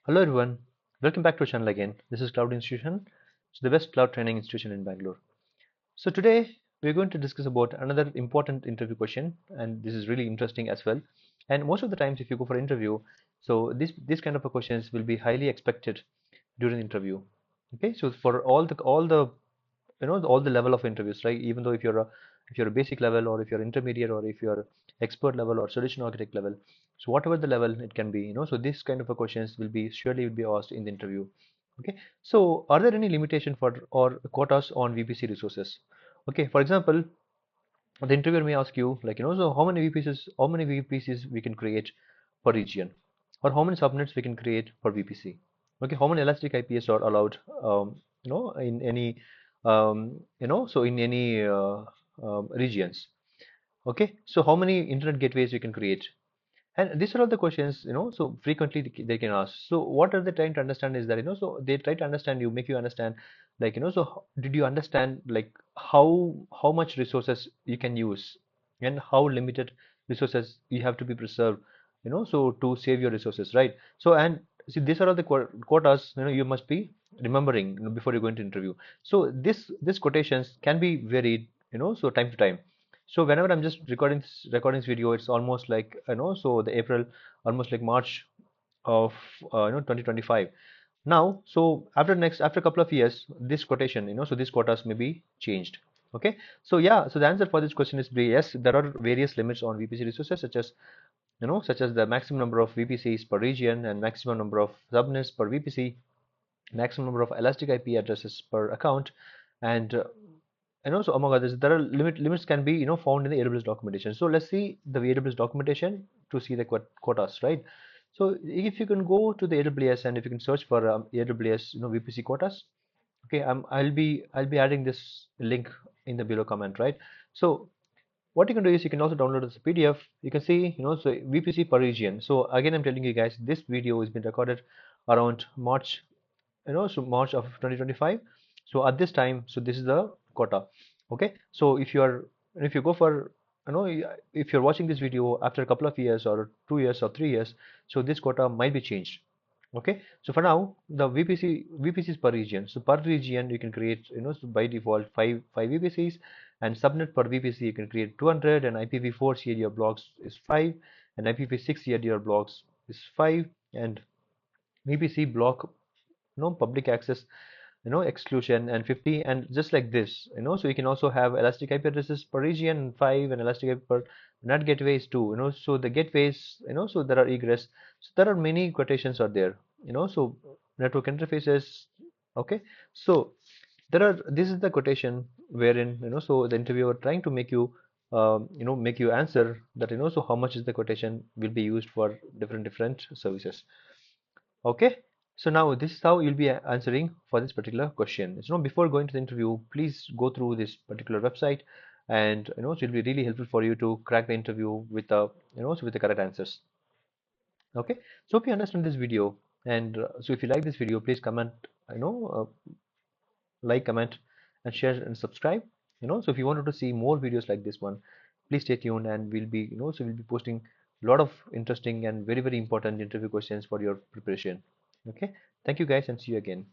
Hello everyone, welcome back to our channel again. This is Cloud Institution, so the best cloud training institution in Bangalore. So today we're going to discuss about another important interview question, and this is really interesting as well. And most of the times, if you go for interview, so this kind of a questions will be highly expected during the interview. Okay, so for all the all the level of interviews, right? Even though if you're a basic level, or if you're intermediate, or if you're expert level or solution architect level, so whatever the level it can be, so this kind of a questions will be surely will be asked in the interview. Okay, so are there any limitation for or quotas on VPC resources? Okay, for example, the interviewer may ask you, like, so how many VPCs we can create per region, or how many subnets we can create per VPC. Okay, how many elastic IPs are allowed, in any, so in any regions. Okay, so how many internet gateways we can create, and these are all the questions, so frequently they can ask. So what are they trying to understand is that, so they try to understand you, make you understand, like, so did you understand, like, how much resources you can use, and how limited resources you have to be preserved, so to save your resources, right? So, and see, these are all the quotas, you must be remembering, before you go into interview. So this quotations can be varied, so time to time. So whenever I'm just recording this video, it's almost like, so the April, almost like March of 2025. Now, so after a couple of years, this quotation, so these quotas may be changed. Okay, so yeah, so the answer for this question is B. Yes, there are various limits on VPC resources, such as the maximum number of VPCs per region, and maximum number of subnets per VPC, maximum number of elastic IP addresses per account, and also among others. There are limits can be, found in the AWS documentation. So let's see the AWS documentation to see the quotas, right? So if you can go to the AWS, and if you can search for AWS, VPC quotas. Okay, I'll be adding this link in the below comment, right? So what you can do is you can also download this PDF. You can see, so VPC per region. So again, I'm telling you guys, this video has been recorded around March, so March of 2025. So at this time, so this is the quota. Okay, so if you go for, if you're watching this video after a couple of years, or 2 years or 3 years, so this quota might be changed. Okay, so for now, the VPCs per region. So per region you can create, so by default five VPCs, and subnet per VPC you can create 200, and IPv4 CADR blocks is 5, and IPv6 CADR blocks is 5, and VPC block, public access, exclusion, and 50, and just like this, so you can also have elastic IP addresses per region 5, and elastic IP per NAT gateways 2, so the gateways, so there are egress. So there are many quotations are there, so network interfaces. Okay, so this is the quotation wherein, so the interviewer trying to make you answer that, so how much is the quotation will be used for different services. Okay, so now this is how you'll be answering for this particular question. So, before going to the interview, please go through this particular website, and, so it'll be really helpful for you to crack the interview with the, so with the correct answers. Okay, so hope you understand this video, and so if you like this video, please comment, like, comment, and share and subscribe. So if you wanted to see more videos like this one, please stay tuned, and we'll be posting a lot of interesting and very important interview questions for your preparation. Okay, thank you guys, and see you again.